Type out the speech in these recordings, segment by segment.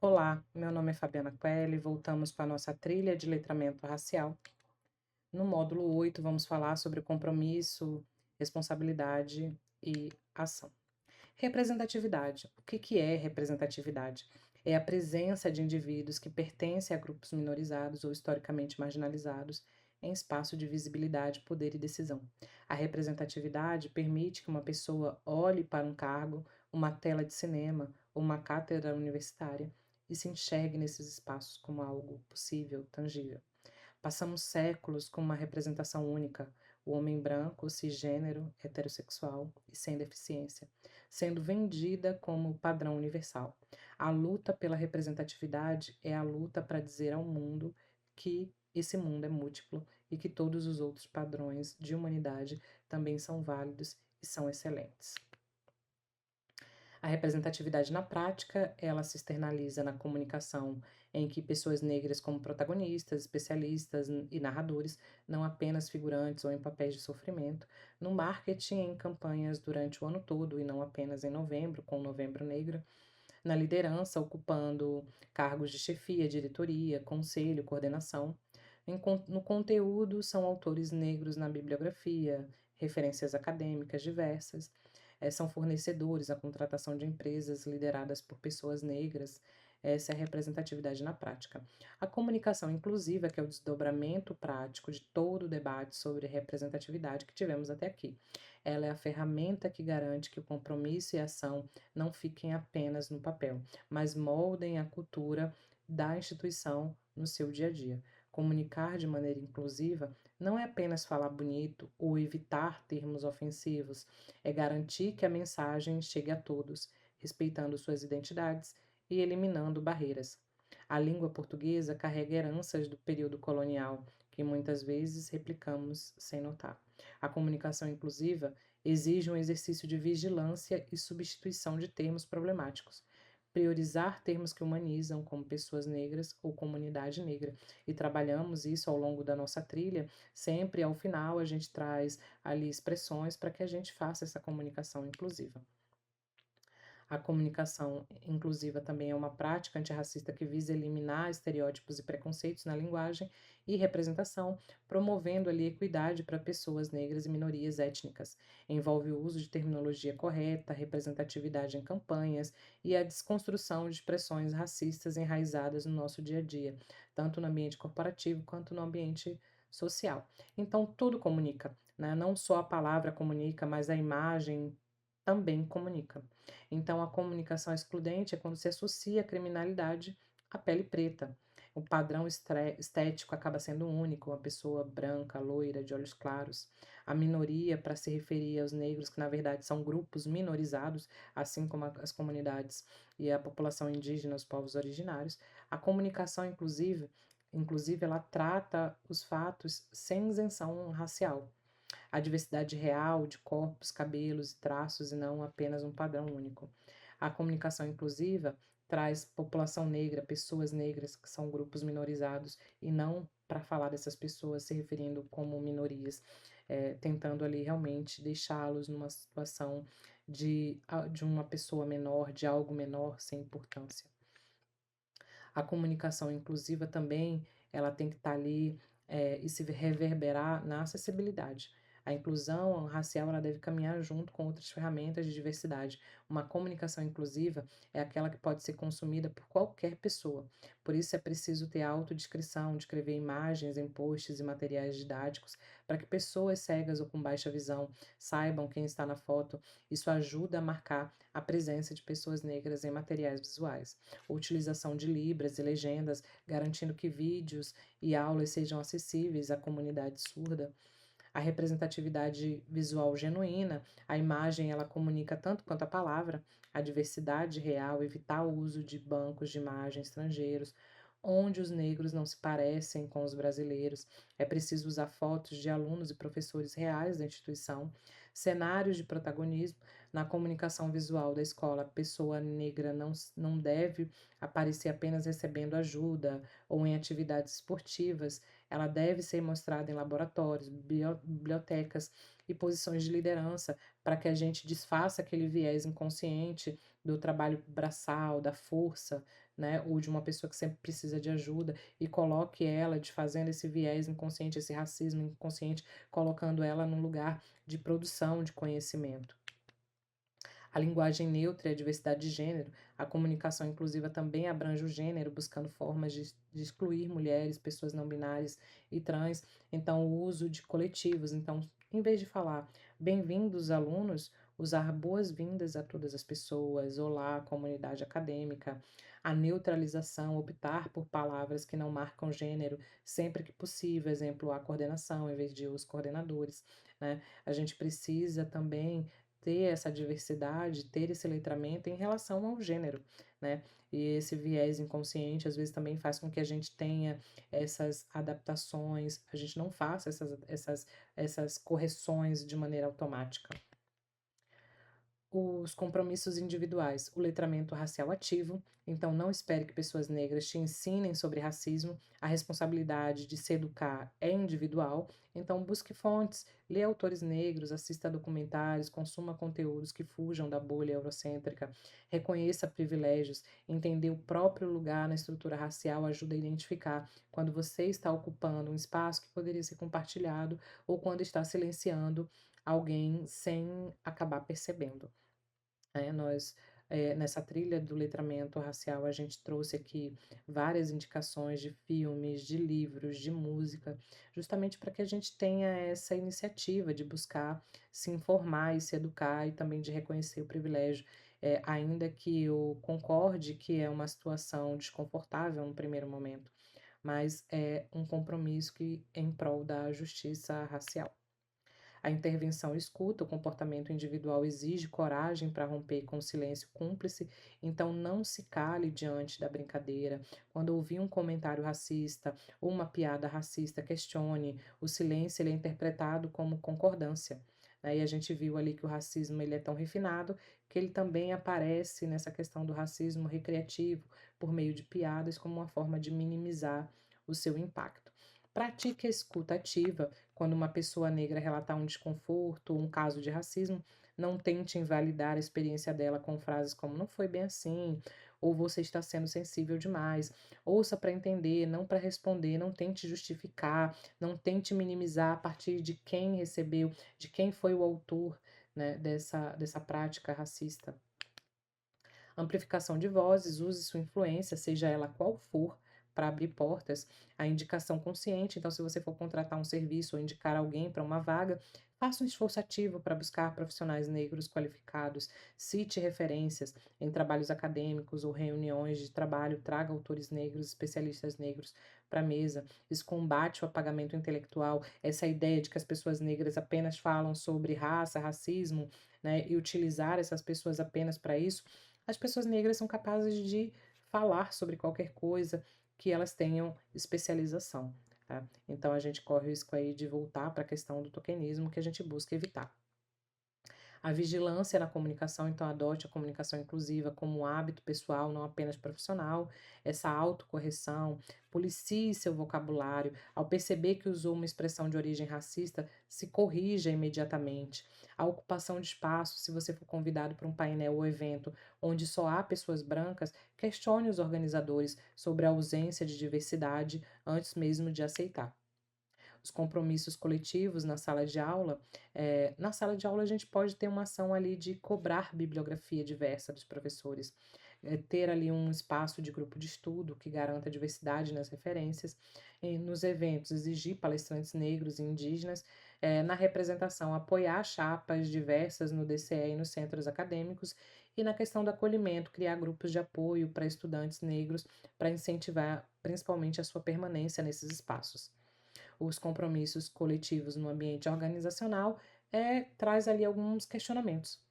Olá, meu nome é Fabiana Quelli, voltamos com a nossa trilha de letramento racial. No módulo 8, vamos falar sobre compromisso, responsabilidade e ação. Representatividade. O que é representatividade? É a presença de indivíduos que pertencem a grupos minorizados ou historicamente marginalizados em espaço de visibilidade, poder e decisão. A representatividade permite que uma pessoa olhe para um cargo, uma tela de cinema ou uma cátedra universitária e se enxergue nesses espaços como algo possível, tangível. Passamos séculos com uma representação única, o homem branco, cisgênero, heterossexual e sem deficiência, sendo vendida como padrão universal. A luta pela representatividade é a luta para dizer ao mundo que esse mundo é múltiplo e que todos os outros padrões de humanidade também são válidos e são excelentes. A representatividade na prática, ela se externaliza na comunicação, em que pessoas negras como protagonistas, especialistas e narradores, não apenas figurantes ou em papéis de sofrimento, no marketing em campanhas durante o ano todo e não apenas em novembro, com o Novembro Negro, na liderança, ocupando cargos de chefia, diretoria, conselho, coordenação. No conteúdo, são autores negros na bibliografia, referências acadêmicas diversas, são fornecedores, a contratação de empresas lideradas por pessoas negras. Essa é a representatividade na prática. A comunicação inclusiva, que é o desdobramento prático de todo o debate sobre representatividade que tivemos até aqui. Ela é a ferramenta que garante que o compromisso e a ação não fiquem apenas no papel, mas moldem a cultura da instituição no seu dia a dia. Comunicar de maneira inclusiva não é apenas falar bonito ou evitar termos ofensivos, é garantir que a mensagem chegue a todos, respeitando suas identidades e eliminando barreiras. A língua portuguesa carrega heranças do período colonial, que muitas vezes replicamos sem notar. A comunicação inclusiva exige um exercício de vigilância e substituição de termos problemáticos. Priorizar termos que humanizam, como pessoas negras ou comunidade negra. E trabalhamos isso ao longo da nossa trilha. Sempre ao final, a gente traz ali expressões para que a gente faça essa comunicação inclusiva. A comunicação inclusiva também é uma prática antirracista que visa eliminar estereótipos e preconceitos na linguagem e representação, promovendo ali equidade para pessoas negras e minorias étnicas. Envolve o uso de terminologia correta, representatividade em campanhas e a desconstrução de expressões racistas enraizadas no nosso dia a dia, tanto no ambiente corporativo quanto no ambiente social. Então, tudo comunica, né? Não só a palavra comunica, mas a imagem também comunica. Então, a comunicação excludente é quando se associa a criminalidade à pele preta. O padrão estético acaba sendo único, uma pessoa branca, loira, de olhos claros. A minoria, para se referir aos negros, que na verdade são grupos minorizados, assim como as comunidades e a população indígena, os povos originários. A comunicação, inclusive, ela trata os fatos sem isenção racial, a diversidade real de corpos, cabelos e traços e não apenas um padrão único. A comunicação inclusiva traz população negra, pessoas negras que são grupos minorizados e não para falar dessas pessoas se referindo como minorias, tentando ali realmente deixá-los numa situação de uma pessoa menor, de algo menor, sem importância. A comunicação inclusiva também, ela tem que estar ali e se reverberar na acessibilidade. A inclusão racial ela deve caminhar junto com outras ferramentas de diversidade. Uma comunicação inclusiva é aquela que pode ser consumida por qualquer pessoa. Por isso é preciso ter autodescrição, descrever imagens em posts e materiais didáticos para que pessoas cegas ou com baixa visão saibam quem está na foto. Isso ajuda a marcar a presença de pessoas negras em materiais visuais, utilização de libras e legendas, garantindo que vídeos e aulas sejam acessíveis à comunidade surda. A representatividade visual genuína, a imagem ela comunica tanto quanto a palavra, a diversidade real, evitar o uso de bancos de imagem estrangeiros, onde os negros não se parecem com os brasileiros. É preciso usar fotos de alunos e professores reais da instituição, cenários de protagonismo. Na comunicação visual da escola, a pessoa negra não deve aparecer apenas recebendo ajuda ou em atividades esportivas. ela deve ser mostrada em laboratórios, bibliotecas e posições de liderança, para que a gente desfaça aquele viés inconsciente do trabalho braçal, da força, né, ou de uma pessoa que sempre precisa de ajuda, e coloque ela, desfazendo esse viés inconsciente, esse racismo inconsciente, colocando ela num lugar de produção de conhecimento. A linguagem neutra e a diversidade de gênero, a comunicação inclusiva também abrange o gênero, buscando formas de excluir mulheres, pessoas não binárias e trans. Então, o uso de coletivos. Então, em vez de falar bem-vindos, alunos, usar boas-vindas a todas as pessoas, olá, comunidade acadêmica. A neutralização, optar por palavras que não marcam gênero sempre que possível, exemplo, a coordenação em vez de os coordenadores, né? A gente precisa também ter essa diversidade, ter esse letramento em relação ao gênero, né? E esse viés inconsciente às vezes também faz com que a gente tenha essas adaptações, a gente não faça essas correções de maneira automática. Os compromissos individuais, o letramento racial ativo. Então, não espere que pessoas negras te ensinem sobre racismo. A responsabilidade de se educar é individual. Então, busque fontes, lê autores negros, assista a documentários, consuma conteúdos que fujam da bolha eurocêntrica, reconheça privilégios, entender o próprio lugar na estrutura racial ajuda a identificar quando você está ocupando um espaço que poderia ser compartilhado ou quando está silenciando alguém sem acabar percebendo, né? Nessa trilha do letramento racial, a gente trouxe aqui várias indicações de filmes, de livros, de música, justamente para que a gente tenha essa iniciativa de buscar se informar e se educar e também de reconhecer o privilégio, ainda que eu concorde que é uma situação desconfortável no primeiro momento, mas é um compromisso que em prol da justiça racial. A intervenção escuta, o comportamento individual exige coragem para romper com o silêncio cúmplice, então não se cale diante da brincadeira. Quando ouvir um comentário racista ou uma piada racista, questione. O silêncio ele é interpretado como concordância, né? E a gente viu ali que o racismo ele é tão refinado que ele também aparece nessa questão do racismo recreativo, por meio de piadas, como uma forma de minimizar o seu impacto. Pratique a escuta ativa. Quando uma pessoa negra relatar um desconforto ou um caso de racismo, não tente invalidar a experiência dela com frases como não foi bem assim, ou você está sendo sensível demais. Ouça para entender, não para responder, não tente justificar, não tente minimizar a partir de quem recebeu, de quem foi o autor, né, dessa prática racista. Amplificação de vozes, use sua influência, seja ela qual for, para abrir portas. A indicação consciente, então, se você for contratar um serviço ou indicar alguém para uma vaga, faça um esforço ativo para buscar profissionais negros qualificados, cite referências em trabalhos acadêmicos ou reuniões de trabalho, traga autores negros, especialistas negros para a mesa. Isso combate o apagamento intelectual, essa ideia de que as pessoas negras apenas falam sobre raça, racismo, né, e utilizar essas pessoas apenas para isso. As pessoas negras são capazes de falar sobre qualquer coisa que elas tenham especialização, tá? Então a gente corre o risco aí de voltar para a questão do tokenismo que a gente busca evitar. A vigilância na comunicação, então adote a comunicação inclusiva como um hábito pessoal, não apenas profissional. Essa autocorreção, policie seu vocabulário. Ao perceber que usou uma expressão de origem racista, se corrija imediatamente. A ocupação de espaço, se você for convidado para um painel ou evento onde só há pessoas brancas, questione os organizadores sobre a ausência de diversidade antes mesmo de aceitar. Os compromissos coletivos na sala de aula a gente pode ter uma ação ali de cobrar bibliografia diversa dos professores, ter ali um espaço de grupo de estudo que garanta diversidade nas referências, e nos eventos exigir palestrantes negros e indígenas, na representação apoiar chapas diversas no DCE e nos centros acadêmicos, e na questão do acolhimento, criar grupos de apoio para estudantes negros para incentivar principalmente a sua permanência nesses espaços. Os compromissos coletivos no ambiente organizacional, traz ali alguns questionamentos.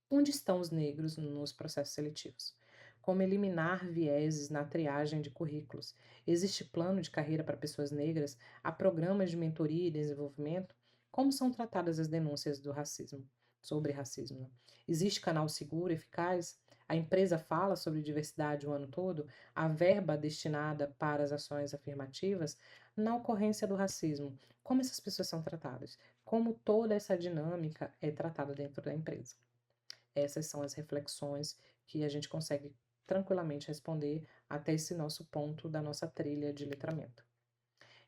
Onde estão os negros nos processos seletivos? Como eliminar vieses na triagem de currículos? Existe plano de carreira para pessoas negras? Há programas de mentoria e desenvolvimento? Como são tratadas as denúncias do racismo, sobre racismo, né? Existe canal seguro, eficaz? A empresa fala sobre diversidade o ano todo, a verba destinada para as ações afirmativas, na ocorrência do racismo, como essas pessoas são tratadas, como toda essa dinâmica é tratada dentro da empresa. Essas são as reflexões que a gente consegue tranquilamente responder até esse nosso ponto da nossa trilha de letramento.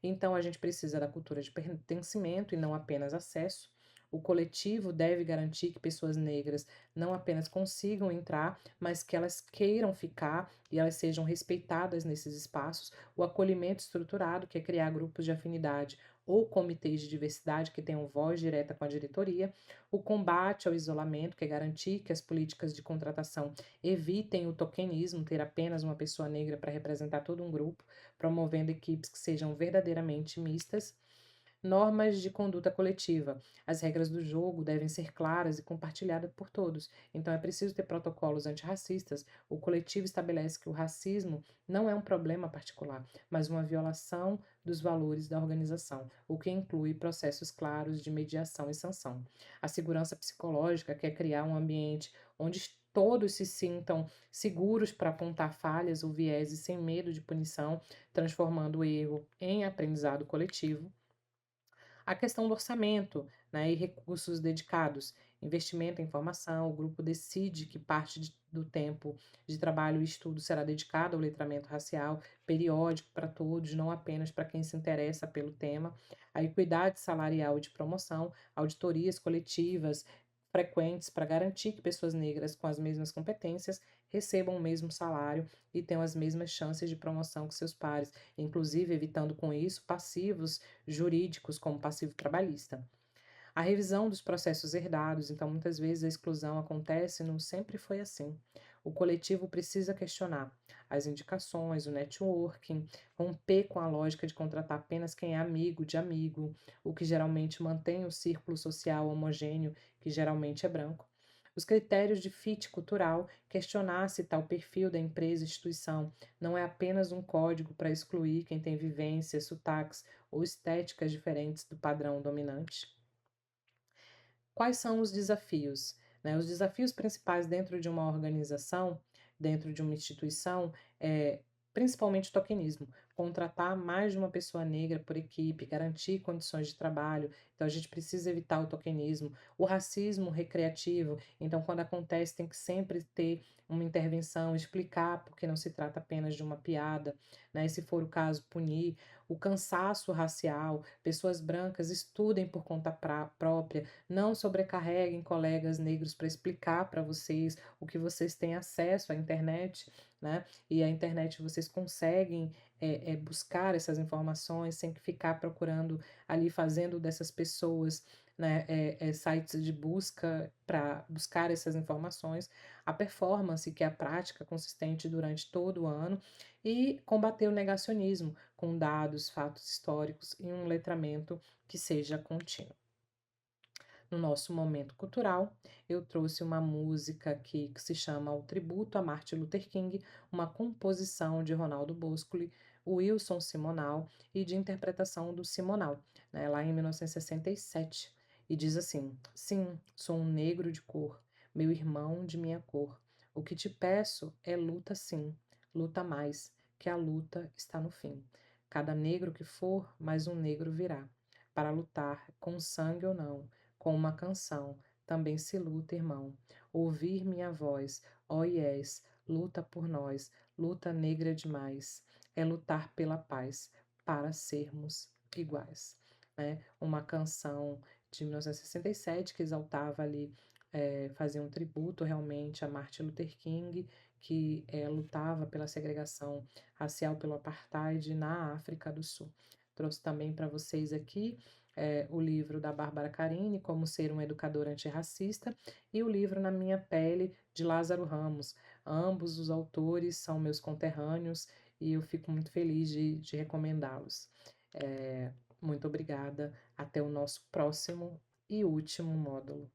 Então, a gente precisa da cultura de pertencimento e não apenas acesso. O coletivo deve garantir que pessoas negras não apenas consigam entrar, mas que elas queiram ficar e elas sejam respeitadas nesses espaços. O acolhimento estruturado, que é criar grupos de afinidade ou comitês de diversidade que tenham voz direta com a diretoria. O combate ao isolamento, que é garantir que as políticas de contratação evitem o tokenismo, ter apenas uma pessoa negra para representar todo um grupo, promovendo equipes que sejam verdadeiramente mistas. Normas de conduta coletiva. As regras do jogo devem ser claras e compartilhadas por todos. Então é preciso ter protocolos antirracistas. O coletivo estabelece que o racismo não é um problema particular, mas uma violação dos valores da organização, o que inclui processos claros de mediação e sanção. A segurança psicológica quer criar um ambiente onde todos se sintam seguros para apontar falhas ou vieses sem medo de punição, transformando o erro em aprendizado coletivo. A questão do orçamento, né, e recursos dedicados, investimento em formação, o grupo decide que parte do tempo de trabalho e estudo será dedicado ao letramento racial, periódico para todos, não apenas para quem se interessa pelo tema, a equidade salarial e de promoção, auditorias coletivas frequentes para garantir que pessoas negras com as mesmas competências recebam o mesmo salário e tenham as mesmas chances de promoção que seus pares, inclusive evitando com isso passivos jurídicos, como passivo trabalhista. A revisão dos processos herdados, então muitas vezes a exclusão acontece, não sempre foi assim. O coletivo precisa questionar as indicações, o networking, romper com a lógica de contratar apenas quem é amigo de amigo, o que geralmente mantém o círculo social homogêneo, que geralmente é branco. Os critérios de fit cultural, questionar se tal perfil da empresa e instituição não é apenas um código para excluir quem tem vivências, sotaques ou estéticas diferentes do padrão dominante. Quais são os desafios? Né? Os desafios principais dentro de uma organização, dentro de uma instituição, é principalmente o tokenismo. Contratar mais de uma pessoa negra por equipe, garantir condições de trabalho. Então, a gente precisa evitar o tokenismo. O racismo recreativo. Então, quando acontece, tem que sempre ter uma intervenção, explicar porque não se trata apenas de uma piada, né? E se for o caso, punir. O cansaço racial. Pessoas brancas estudem por conta própria, não sobrecarreguem colegas negros para explicar para vocês o que vocês têm acesso à internet, né? E a internet vocês conseguem buscar essas informações sem que ficar procurando ali, fazendo dessas pessoas, né, sites de busca para buscar essas informações. A performance, que é a prática consistente durante todo o ano, e combater o negacionismo com dados, fatos históricos e um letramento que seja contínuo. No nosso momento cultural, eu trouxe uma música aqui que se chama O Tributo a Martin Luther King, uma composição de Ronaldo Boscoli, Wilson Simonal e de interpretação do Simonal, né, lá em 1967. E diz assim: Sim, sou um negro de cor, meu irmão de minha cor. O que te peço é luta, sim, luta mais, que a luta está no fim. Cada negro que for, mais um negro virá, para lutar, com sangue ou não, com uma canção, também se luta, irmão. Ouvir minha voz, ó yes, luta por nós, luta negra demais. É lutar pela paz, para sermos iguais. Né? Uma canção de 1967 que exaltava ali, fazia um tributo realmente a Martin Luther King, que lutava pela segregação racial, pelo apartheid na África do Sul. Trouxe também para vocês aqui o livro da Bárbara Carini, Como Ser um Educador Antirracista, e o livro Na Minha Pele, de Lázaro Ramos. Ambos os autores são meus conterrâneos e eu fico muito feliz de recomendá-los. Muito obrigada. Até o nosso próximo e último módulo.